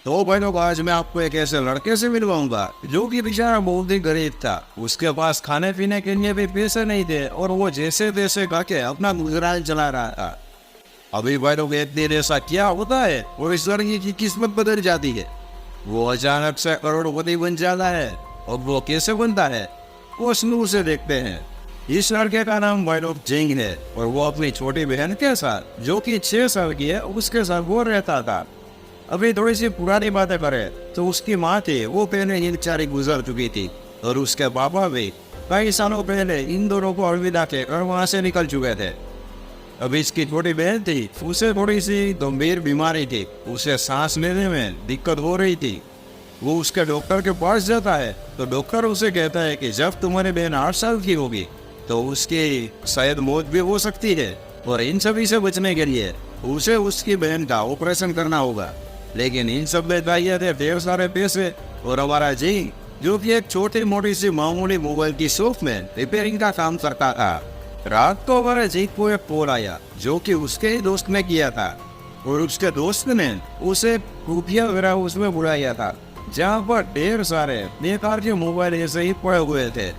तो भाई लोग, आज मैं आपको एक ऐसे लड़के से मिलवाऊंगा जो कि बेचारा बहुत ही गरीब था। उसके पास खाने पीने के लिए भी पैसे नहीं थे और वो जैसे तैसे करके अपना गुजरान चला रहा था। अभी भाई लोग, एक दिन ऐसा क्या होता है और इस लड़के की किस्मत बदल जाती है। वो अचानक से करोड़पति बन जाता है। और वो कैसे बनता है वो शुरू से देखते हैं। इस लड़के का नाम भाई लोग जिंग है और वो अपनी छोटी बहन के साथ, जो कि 6 साल की है, उसके साथ वो रहता था। अभी थोड़ी सी पुरानी बातें करें तो उसकी माँ थी, वो पहले ही बेचारी गुजर चुकी थी और उसके पापा भी कई सालों पहले इन दोनों को अलविदा कहकर वहाँ से निकल चुके थे। अभी इसकी छोटी बहन थी, उसे थोड़ी सी गंभीर बीमारी थी, उसे सांस लेने में दिक्कत हो रही थी। वो उसके डॉक्टर के पास जाता है तो डॉक्टर उसे कहता है कि जब तुम्हारी बहन 8 साल की होगी तो उसकी शायद मौत भी हो सकती है और इन सभी से बचने के लिए उसे उसकी बहन का ऑपरेशन करना होगा। लेकिन इन सब में चाहिए थे ढेर सारे पैसे। और हमारा जी, जो कि एक छोटी मोटी सी मामूली मोबाइल की शॉप में रिपेयरिंग का काम करता था, रात को हमारे जी को एक कॉल आया जो कि उसके ही दोस्त ने किया था। और उसके दोस्त ने उसे खुफिया वगैरह उसमें बुलाया था, जहाँ पर ढेर सारे बेकार के मोबाइल ऐसे ही पड़े हुए थे।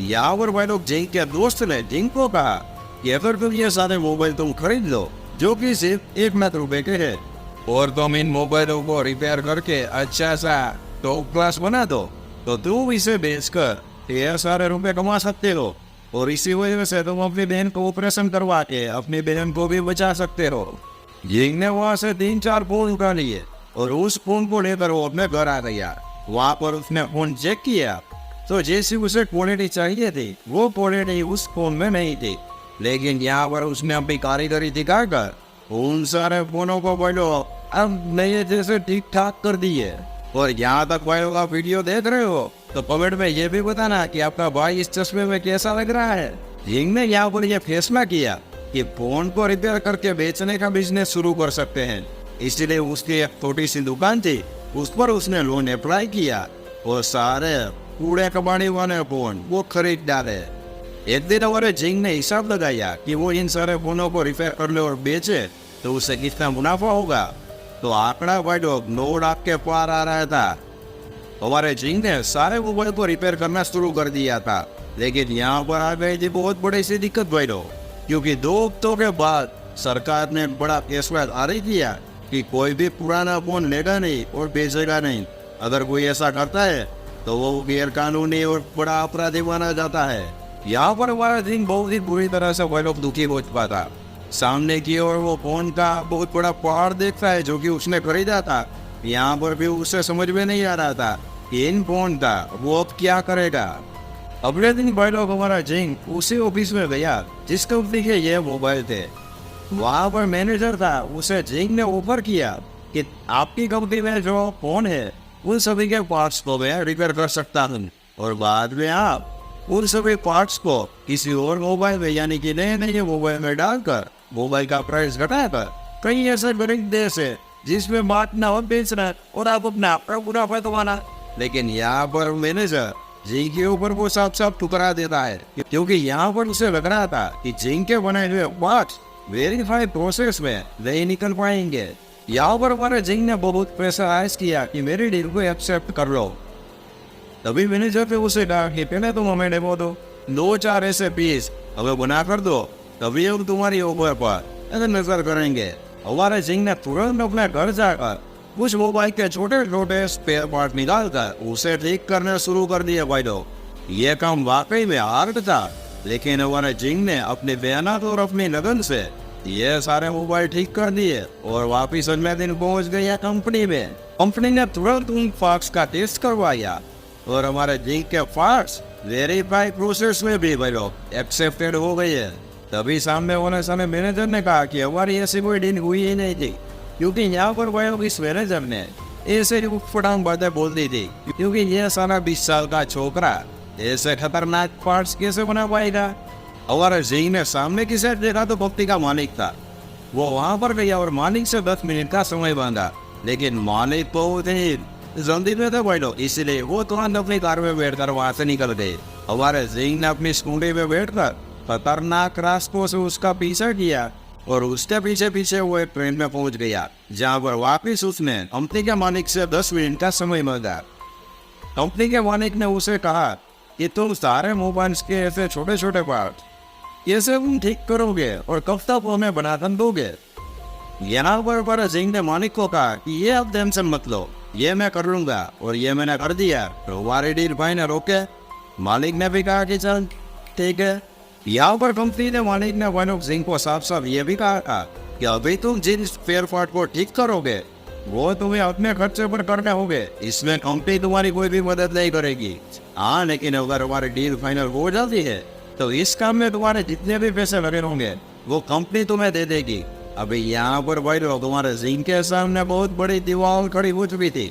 यहाँ पर भाई लोग, जिंग के दोस्त ने जिंग को कहा कि अगर तुम ये सारे मोबाइल तुम खरीद लो जो कि सिर्फ 1 लाख रुपए के हैं और तुम इन मोबाइलों को रिपेयर करके अच्छा सा टॉप क्लास बना दो तो तुम इसे बेचकर ढेर सारे रुपए कमा सकते हो। और इसी वजह से तुम अपनी बहन को ऑपरेशन करवा के अपनी बहन को भी बचा सकते हो। जिंग ने वहाँ से 3-4 फोन उठा लिए और उस फोन को लेकर वो अपने घर आ गया। वहाँ पर उसने फोन चेक किया तो जैसी उसे क्वालिटी चाहिए थी वो क्वालिटी उस फोन में नहीं थी। लेकिन यहाँ पर उसने अपनी कारीगरी दिखाकर उन सारे फोनों को बोलो अब नए जैसे ठीक ठाक कर दिए। और यहाँ तक भाई का वीडियो देख रहे हो तो कमेंट में ये भी बताना कि आपका भाई इस चश्मे में कैसा लग रहा है। जिंग ने यहाँ पर यह फैसला किया कि फोन को रिपेयर करके बेचने का बिजनेस शुरू कर सकते हैं। इसलिए उसकी एक छोटी सी दुकान थी, उस पर उसने लोन अप्लाई किया और सारे कूड़े कबाड़ी वाले फोन वो खरीद डाले। एक दिन हमारे जिंग ने हिसाब लगाया कि वो इन सारे फोनों को रिपेयर कर ले और बेचे तो उससे कितना मुनाफा होगा। तो आंकड़ा भाई लोग 9 लाख के पार आ रहा था। हमारे जिंग ने सारे मोबाइल को रिपेयर करना शुरू कर दिया था। लेकिन यहाँ पर आ गई थी बहुत बड़ी सी दिक्कत भाई लोग, क्योंकि 2 हफ्तों के बाद सरकार ने बड़ा फैसला जारी किया कि कोई भी पुराना फोन लेगा नहीं और बेचेगा नहीं। अगर कोई ऐसा करता है तो वो गैर कानूनी और बड़ा अपराधी माना जाता है। यहाँ पर हमारा जिंग बहुत ही बुरी तरह से भाई लोग दुखी हो चुका था। सामने की ओर वो फोन का बहुत बड़ा पहाड़ देखता है जो कि उसने खरीदा था। यहाँ पर भी उसे समझ में नहीं आ रहा था कि इन फोन का वो अब क्या करेगा। अगले दिन भाई लोग, हमारा जिंग उसी ऑफिस में गया जिस कंपनी के ये मोबाइल थे। वहाँ पर मैनेजर था, उसे जिंग ने ऑफर किया कि आपकी कंपनी में जो फोन है उन सभी के पार्ट्स को मैं रिपेयर कर सकता हूँ और बाद में आप उन सभी पार्ट्स को किसी और मोबाइल में, यानी कि नए मोबाइल में डालकर मोबाइल का प्राइस घटाकर कई ऐसे गरीब देश है जिसमें बात ना हो बेचना और आप अपना मुनाफा कमाना। लेकिन यहाँ पर मैनेजर जिंग के ऊपर वो साफ साफ ठुकरा देता है, क्योंकि यहाँ पर उसे लग रहा था कि जिंग के बनाए हुए पार्ट्स वेरीफाई प्रोसेस में नहीं निकल पाएंगे। यहाँ पर हमारे जिंग ने बहुत प्रेशराइज किया कि मेरी डील को एक्सेप्ट कर लो। तभी मैनेजर ने उसे कहा कि पहले तुम हमें डेमो दो, 2-4 ऐसे पीस हमें बना कर दो, तभी हम तुम्हारी ऑफर पर नजर करेंगे। हमारे जिंग ने तुरंत अपने घर जाकर कुछ मोबाइल के छोटे छोटे स्पेयर पार्ट निकालकर उसे ठीक करने शुरू कर दिए भाई लोग। ये काम वाकई में हार्ड था, लेकिन हमारे जिंग ने अपनी मेहनत और अपनी लगन से ये सारे मोबाइल ठीक कर दिए और वापिस अगले दिन पहुंच गया कंपनी में। कंपनी ने तुरंत उन पार्ट्स का टेस्ट करवाया और हमारे जिंग के पार्ट्स वेरीफाई प्रोसेस में भी भाई लोग एक्सेप्टेड हो गए हैं। तभी सामने होने सामने मैनेजर ने कहा कि हमारी ऐसी कोई डील हुई ही नहीं थी, क्योंकि यहाँ पर भाई लोग इस मैनेजर ने ऐसे उठपटांग बातें बोल दी थी, क्योंकि यह सारा 20 साल का छोकरा ऐसे खतरनाक पार्ट्स कैसे बना पाएगा। हमारे जिंग ने सामने की साइड देखा तो कंपनी का मालिक था। वो वहां पर गया और मालिक से 10 मिनट का समय मांगा, लेकिन मालिक बहुत ही जल्दी में थे भाई लोग, इसलिए वो तुरंत अपनी कार में बैठकर वहां से निकल गए। हमारे जिंग ने अपनी स्कूटी में बैठकर खतरनाक रास्तों से उसका पीछा किया और उसके पीछे पीछे वो एक ट्रेन में पहुंच गया, जहां पर वापिस उसने कंपनी के मालिक से 10 मिनट का समय मांगा। कंपनी के मालिक ने उसे कहा कि तुम सारे मोबाइल्स के ऐसे छोटे छोटे पार्ट ये सब तुम ठीक करोगे और कब तक हमें बनाकर दोगे। यहाँ पर सिंह ने मालिक को कहा कि ये अब टेंशन मत लो, ये मैं कर लूंगा, और ये मैंने कर दिया तो हमारी डील फाइनल। ओके, मालिक ने भी कहा कि चल ठीक है। यहाँ पर कंपनी ने मालिक ने वाइनोक सिंह को साफ साफ ये भी कहा था कि अभी तुम जिन स्पेयर पार्ट को ठीक करोगे वो तुम्हें अपने खर्चे पर करने होंगे, इसमें कंपनी तुम्हारी कोई भी मदद नहीं करेगी। हाँ, लेकिन अगर हमारी डील फाइनल हो जाती है तो इस काम में तुम्हारे जितने भी पैसे लगे होंगे वो कंपनी तुम्हें दे देगी। अभी यहाँ पर भाई तुम्हारे सिंह के सामने बहुत बड़ी दीवार खड़ी हो चुकी थी,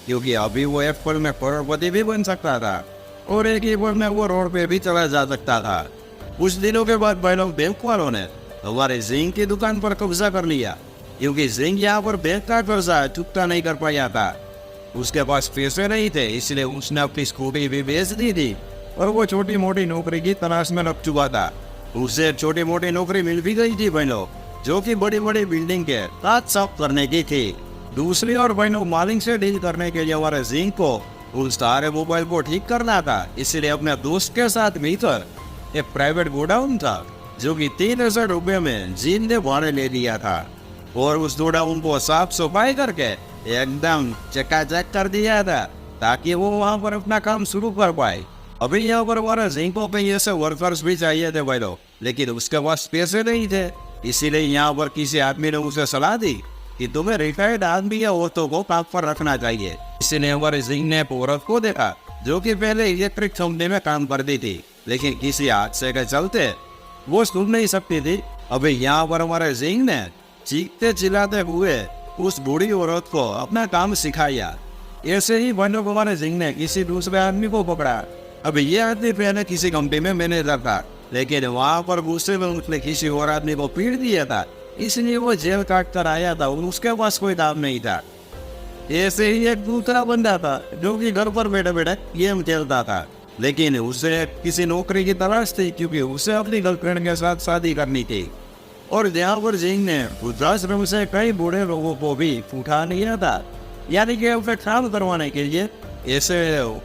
क्योंकि अभी वो एक पल में करोड़पति भी बन सकता था और एक ही पल में वो रोड पे भी चला जा सकता था। कुछ दिनों के बाद भाई लोग बैंक वालों ने हमारे सिंह की दुकान पर कब्जा कर लिया, क्योंकि सिंह यहाँ पर बैंक का कर्जा चुकता नहीं कर पाया था। उसके पास पैसे नहीं थे, इसलिए उसने अपनी स्कूटी भी बेच दी थी और वो छोटी मोटी नौकरी की तलाश में लग चुका था। उसे छोटी मोटी नौकरी मिल भी गई थी भाई लोग, जो कि बड़ी बड़ी बिल्डिंग के कांच साफ करने की थी। दूसरी ओर भाई लोग मालिक से डील करने के लिए हमारे सिंह को उन सारे मोबाइल को ठीक करना था, इसलिए अपने दोस्त के साथ मिलकर एक प्राइवेट गोडाउन था जो कि 3,000 रुपये में जिन ने भाड़े ले लिया था, और उस गोडाउन को साफ सफाई करके एकदम चकाचक कर दिया था ताकि वो वहाँ पर अपना काम शुरू कर पाए। अभी यहाँ पर हमारे सिंह को कई ऐसे वर्कर्स भी चाहिए थे भाई लोग, लेकिन उसके पास पैसे नहीं थे, इसीलिए यहाँ पर किसी आदमी ने उसे सलाह दी कि तुम्हें रिटायर्ड आदमी या औरतों को काम पर रखना चाहिए। इसलिए हमारे सिंह ने एक औरत को देखा जो कि पहले इलेक्ट्रिक कंपनी में काम करती थी, लेकिन किसी हादसे के चलते वो सुन नहीं सकती थी। अभी यहाँ पर हमारे सिंह ने चीखते चिल्लाते हुए उस बूढ़ी औरत को अपना काम सिखाया। ऐसे ही बनो हमारे सिंह ने किसी दूसरे आदमी को पकड़ा। अभी ये आदमी पहले किसी कंपनी में मैनेजर था, लेकिन वहाँ पर गुस्से में उसने किसी और आदमी को पीट दिया था, इसलिए वो जेल काट कर आया था और उसके पास कोई काम नहीं था। ऐसे ही एक दूसरा बंदा था जो कि घर पर बैठे बैठे गेम खेलता था, लेकिन उसे किसी नौकरी की तलाश थी, क्योंकि उसे अपनी गर्लफ्रेंड के साथ शादी करनी थी। और यहाँ पर सिंह ने वृद्धाश्रम से कई बूढ़े लोगों को भी उठा लिया था, यानी कि उसे काम करवाने के लिए। ऐसे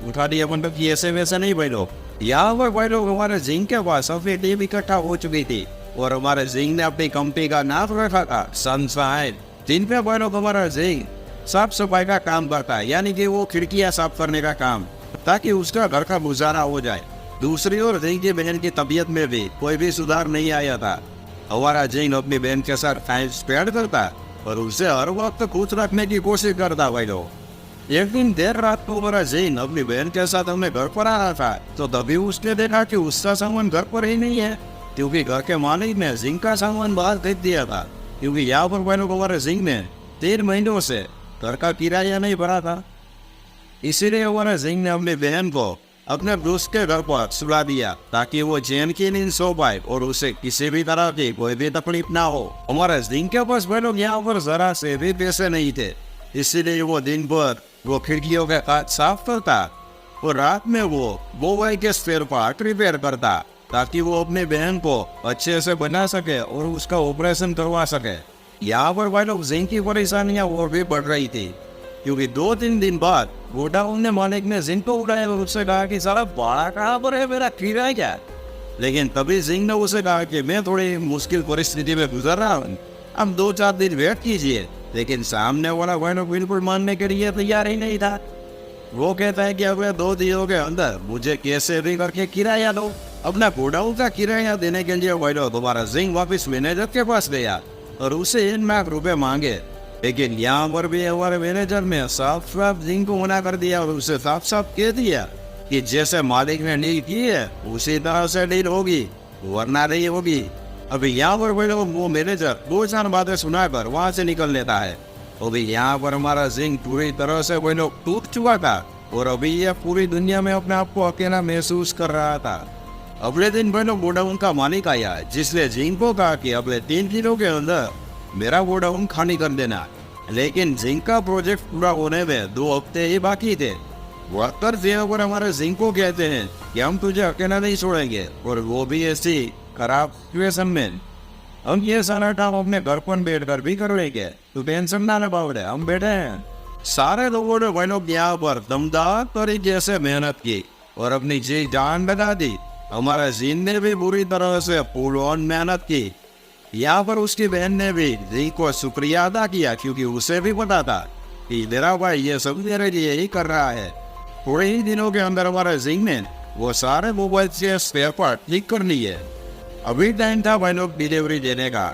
उठा दिया मतलब कि ऐसे वैसे नहीं भाई लोग। यहाँ पर भाई लोग हमारे सिंह के पास अपनी टीम इकट्ठा हो चुकी थी और हमारे सिंह ने अपनी कंपनी का नाम रखा था सनशाइन, जिन पे भाई लोग हमारा सिंह साफ सफाई का काम करता है, यानी कि वो खिड़कियां साफ करने का काम, ताकि उसका घर का गुजारा हो जाए। दूसरी ओर सिंह की बहन की तबीयत में भी कोई भी सुधार नहीं आया था। हमारा सिंह अपनी बहन के साथ टाइम स्पेंड करता और उसे हर वक्त खुश रखने की कोशिश करता भाई लोग। एक दिन देर रात को हमारा सिंह अपनी बहन के साथ हमें घर पर आ रहा था, तो तभी उसने देखा कि उसका सामान घर पर ही नहीं है, क्योंकि घर के मालिक ने सिंह का सामान बाहर भेज दिया था। क्योंकि यहाँ पर भाई लोग हमारे सिंह ने 3 महीनों से घर का किराया नहीं भरा था, इसीलिए हमारे सिंह ने अपनी बहन को अपने दोस्त के घर पर सुला दिया ताकि वो चैन की नींद सो पाए और उसे किसी भी तरह की कोई भी तकलीफ ना हो। हमारे सिंह के पास भाई लोग यहाँ पर जरा से भी पैसे नहीं थे, इसीलिए वो दिन भर वो खिड़कियों के कांच साफ करता और रात में वो मोबाइल के स्पेयर पार्ट रिपेयर करता ताकि वो अपने बहन को अच्छे से बना सके और उसका ऑपरेशन करवा सके। यहाँ पर भाई लोग सिंह की परेशानियां और भी बढ़ रही थी, क्योंकि 2-3 दिन बाद गोडाउन ने मालिक ने सिंह को उठाया और उससे कहा कि साला भाड़ा कहाँ पर है, मेरा किराया क्या। लेकिन तभी सिंह ने उसे कहा कि मैं थोड़ी मुश्किल परिस्थिति में गुजर रहा हूँ, अब 2-4 दिन वेट कीजिए। लेकिन सामने वाला भाई लोग बिल्कुल मानने के लिए तैयार ही नहीं था। वो कहता है कि अगले 2 दिनों के अंदर मुझे कैसे भी करके किराया दो। अपना गोडाउन का किराया देने के लिए भाई लोग दोबारा सिंह वापिस मैनेजर के पास गया और उसे 1 लाख रुपए मांगे। लेकिन यहाँ पर भी हमारे मैनेजर ने साफ साफ सिंह को मना कर दिया और उसे साफ साफ कह दिया कि जैसे मालिक ने डील की है उसी तरह से डील होगी, वरना नहीं होगी। अभी यहाँ पर भाई लोग वो मैनेजर 2-4 बातें सुनाकर वहाँ से निकल लेता है। अभी यहाँ पर हमारा सिंह पूरी तरह से भाई लोग टूट चुका था और अभी यह पूरी दुनिया में अपने आप को अकेला महसूस कर रहा था। अगले दिन भाई लोग गोडाउन का मालिक आया, जिसने सिंह को कहा कि अगले 3 दिनों के अंदर मेरा गोडाउन खाली कर देना। लेकिन सिंह का प्रोजेक्ट पूरा होने में 2 हफ्ते ही बाकी थे। वर्कर पर हमारे सिंह को कहते हैं कि हम तुझे अकेला नहीं छोड़ेंगे, और वो भी ऐसी खराब सिचुएशन में। हम ये सारा काम अपने घर पर बैठ कर भी कर लेंगे, तो टेंशन ना ले बावड़े, हम बैठे हैं। सारे लोगों ने भाई लोग यहाँ पर दमदार तरीके से मेहनत की और अपनी जी जान लगा दी। हमारे जीन ने भी बुरी तरह से फुल ऑन मेहनत की। यहाँ पर उसकी बहन ने भी जी को शुक्रिया अदा किया, क्योंकि उसे भी पता था कि मेरा भाई ये सब मेरे लिए ही कर रहा है। थोड़े ही दिनों के अंदर हमारे जिंग ने वो सारे मोबाइल से स्पेयर पार्ट ठीक कर लिए। अभी टाइम था भाई लोग डिलीवरी देने का।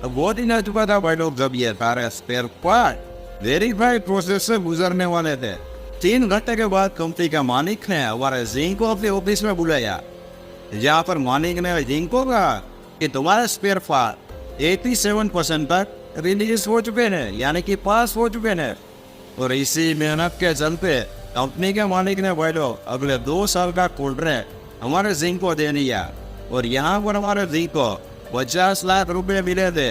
अब वो दिन आ चुका था भाई लोग जब ये सारे स्पेयर पार्ट वेरीफाई प्रोसेस से गुजरने वाले थे। 3 घंटे के बाद कंपनी का मालिक ने हमारे जिंग को अपने ऑफिस में बुलाया। यहाँ पर मालिक ने जिंग को कहा कि तुम्हारे स्पेयर पार्ट 87% तक रिलीज हो चुके हैं, यानी कि पास हो चुके हैं। और इसी मेहनत के चलते कंपनी के मालिक ने भाई लोग अगले 2 साल का कॉन्ट्रैक्ट हमारे जिंग को दे दिया। और यहाँ पर हमारे जिंग को 50 लाख रुपए मिले थे।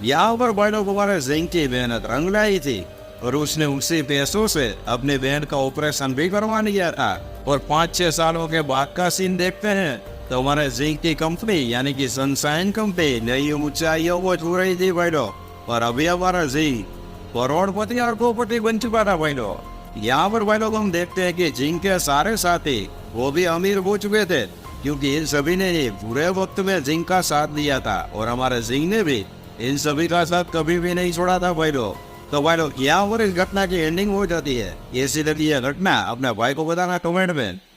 यहाँ पर भाई लोग हमारे जिंग की मेहनत रंग लाई थी और उसने उसी पैसों से अपने बहन का ऑपरेशन भी करवा लिया था। और 5-6 सालों के बाद का सीन देखते हैं तो हमारे जिंग की कंपनी यानी कि सनशाइन कंपनी नई ऊंचाइयों को छू रही थी भाई लोग। और अभी हमारा जिंग करोड़पति और कोटिपति बन चुका था भाई लोग। यहाँ पर भाई लोग हम देखते हैं कि जिंग के सारे साथी वो भी अमीर हो चुके थे, क्योंकि इन सभी ने ही बुरे वक्त में जिंग का साथ दिया था और हमारे जिंग ने भी इन सभी का साथ कभी भी नहीं छोड़ा था भाई लोग। तो भाई लोग यहाँ पर इस घटना की एंडिंग हो जाती है। ऐसी लगी यह घटना अपने भाई को बताना कमेंट में।